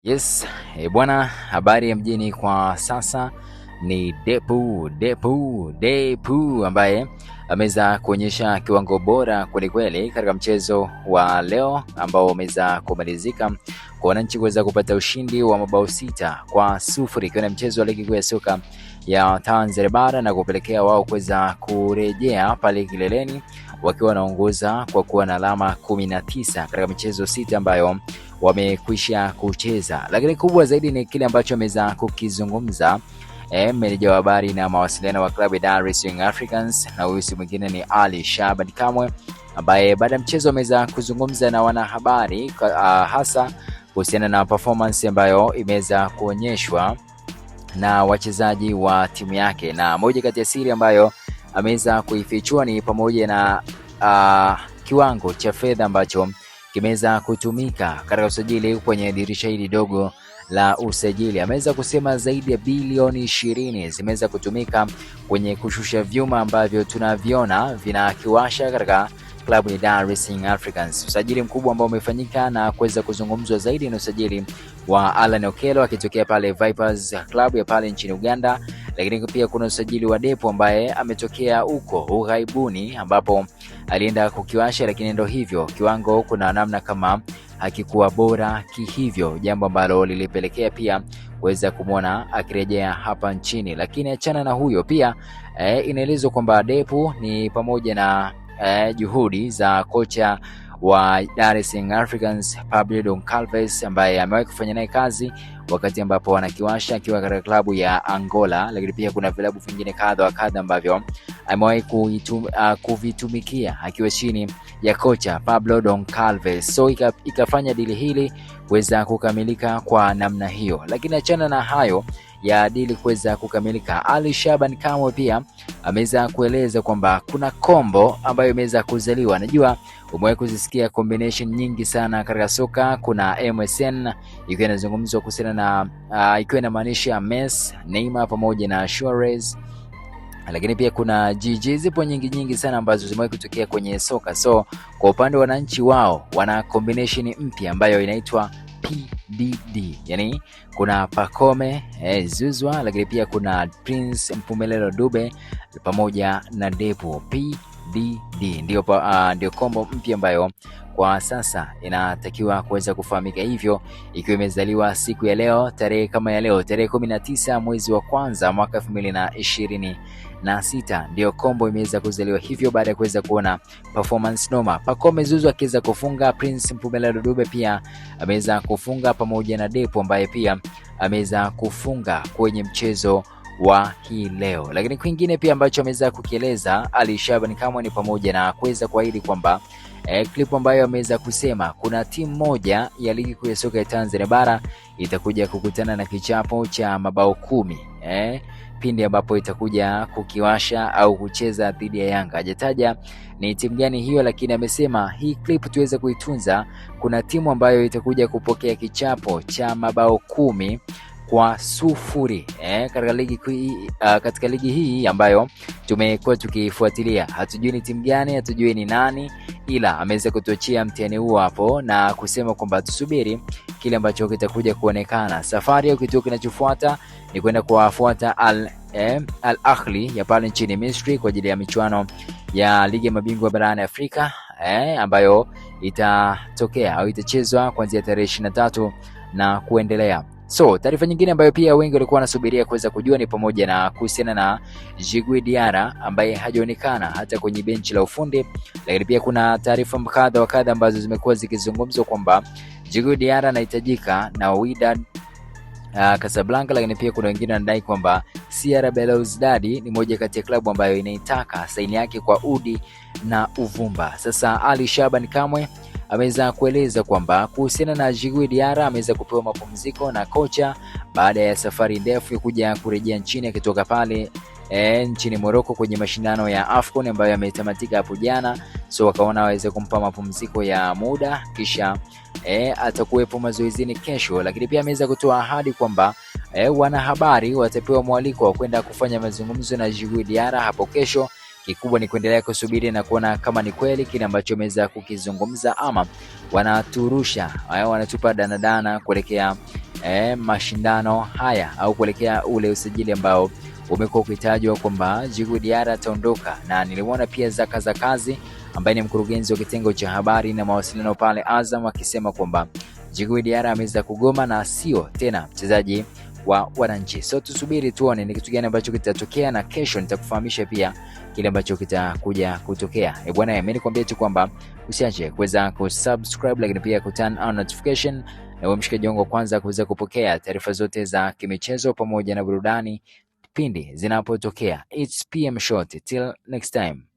Yes, bwana, habari ya mjini kwa sasa ni Depu ambaye ameweza kuonyesha kiwango bora kweli katika mchezo wa leo ambao umeweza kumalizika kwa wananchi kuweza kupata ushindi wa mabao 6-0 kwenye mchezo wa ligi kuu ya soka ya Tanzania bara na kupelekea wao kuweza kurejea pale kileleni wakiwa wanaongoza kwa kuwa na alama 19 katika michezo 6 ambayo wamekwisha kucheza. Lakini kubwa zaidi ni kile ambacho ameweza kukizungumza meneja wa habari na mawasiliano wa klabu ya Dar es Salaam Young Africans, na huyu si mwingine ni Ali Shaban Kamwe, ambaye baada ya mchezo ameweza kuzungumza na wanahabari hasa kuhusiana na performance ambayo imeweza kuonyeshwa na wachezaji wa timu yake, na moja kati ya siri ambayo ameweza kuifichua ni pamoja na kiwango cha fedha ambacho kimeweza kutumika katika usajili kwenye dirisha hili dogo la usajili. Ameweza kusema zaidi ya bilioni 20 zimeweza kutumika kwenye kushusha vyuma ambavyo tunaviona vinakiwasha katika klabu ya Dar es Salaam Africans. Usajili mkubwa ambao umefanyika na kuweza kuzungumzwa zaidi na usajili wa Alan Okello akitokea pale Vipers Club ya pale nchini Uganda, lakini pia kuna usajili wa Depu ambaye ametokea huko ughaibuni ambapo alienda kukiwasha, lakini ndio hivyo kiwango kuna namna kama hakikuwa bora kihivyo, jambo ambalo lilipelekea pia kuweza kumwona akirejea hapa nchini. Lakini achana na huyo pia inaelezwa kwamba Depu ni pamoja na juhudi za kocha wa Dar es Salaam Africans Pablo Goncalves ambaye amewahi kufanya naye kazi wakati ambapo anakiwasha akiwa katika klabu ya Angola, lakini pia kuna vilabu vingine kadha wa kadha ambavyo amewahi kuvitumikia akiwa chini ya kocha Pablo Goncalves. So ikafanya dili hili kuweza kukamilika kwa namna hiyo. Lakini achana na hayo ya dili kuweza kukamilika, Ali Shaban Kamwe pia ameweza kueleza kwamba kuna kombo ambayo imeweza kuzaliwa. Najua umewahi kuzisikia combination nyingi sana katika soka. Kuna MSN ikiwa inazungumzwa kuhusiana na ikiwa inamaanisha Messi, Neymar pamoja na Suarez, lakini pia kuna GG. Zipo nyingi sana ambazo zimewahi kutokea kwenye soka. So kwa upande wa wananchi wao wana combination mpya ambayo inaitwa PDD, yani kuna Pacome Zouzoua, lakini pia kuna Prince Mpumelelo Dube pamoja na Depu. PDD ndio kombo mpya ambayo kwa sasa inatakiwa kuweza kufahamika hivyo, ikiwa imezaliwa siku ya leo, tarehe kama ya leo, tarehe 19 mwezi wa kwanza mwaka 2026 ndio kombo imeweza kuzaliwa hivyo baada ya kuweza kuona performance noma. Pacome Zouzoua akiweza kufunga, Prince Mpumelelo Dube pia ameweza kufunga pamoja na Depu ambaye pia ameweza kufunga kwenye mchezo wa hii leo. Lakini kwingine pia ambacho ameweza kukieleza Ali Shaban Kamwe ni pamoja na kuweza kuahidi kwamba clip ambayo ameweza kusema kuna timu moja ya ligi kuu ya soka ya Tanzania bara itakuja kukutana na kichapo cha mabao 10 pindi ambapo itakuja kukiwasha au kucheza dhidi ya Yanga. Hajataja ni timu gani hiyo, lakini amesema hii clip tuweze kuitunza. Kuna timu ambayo itakuja kupokea kichapo cha mabao 10-0 katika ligi hii ambayo tumekuwa tukifuatilia. Hatujui ni timu gani, hatujui ni nani, ila ameweza kutuachia mtihani huo hapo na kusema kwamba tusubiri kile ambacho kitakuja kuonekana. Safari ya kitu kinachofuata ni kwenda kuwafuata Al Ahly ya pale nchini Misri kwa ajili ya michuano ya ligi ya mabingwa barani Afrika ambayo itatokea au itachezwa kuanzia tarehe 23 na kuendelea. So taarifa nyingine ambayo pia wengi walikuwa wanasubiria kuweza kujua ni pamoja na kuhusiana na Djigui Diarra ambaye hajaonekana hata kwenye benchi la ufundi, lakini pia kuna taarifa kadha wa kadha ambazo zimekuwa zikizungumzwa kwamba Djigui Diarra anahitajika na Wydad Casablanca, lakini pia kuna wengine wanadai kwamba CR Belouizdad ni moja kati ya klabu ambayo inaitaka saini yake kwa udi na uvumba. Sasa Ali Shaban Kamwe ameweza kueleza kwamba kuhusiana na Djigui Diarra ameweza kupewa mapumziko na kocha baada ya safari ndefu ya kuja kurejea nchini akitoka pale nchini Morocco kwenye mashindano ya AFCON ambayo yametamatika hapo jana. So wakaona waweze kumpa mapumziko ya muda kisha atakuwepo mazoezini kesho. Lakini pia ameweza kutoa ahadi kwamba wanahabari watapewa mwaliko wa kwenda kufanya mazungumzo na Djigui Diarra hapo kesho. Kikubwa ni kuendelea kusubiri na kuona kama ni kweli kile ambacho ameweza kukizungumza ama wanaturusha wanatupa danadana kuelekea mashindano haya au kuelekea ule usajili ambao umekuwa ukitajwa kwamba Djigui Diarra ataondoka, na nilimwona pia Zaka Zakazi ambaye ni mkurugenzi wa kitengo cha habari na mawasiliano pale Azam akisema kwamba Djigui Diarra ameweza kugoma na sio tena mchezaji wa wananchi. So tusubiri tuone ni kitu gani ambacho kitatokea, na kesho nitakufahamisha pia kile ambacho kitakuja kutokea. Bwana, mimi nikwambia tu kwamba usiache kuweza kusubscribe, lakini pia kuturn on notification na uwe mshikaji wangu kwanza kuweza kupokea taarifa zote za kimichezo pamoja na burudani pindi zinapotokea. It's PM Short. Till next time.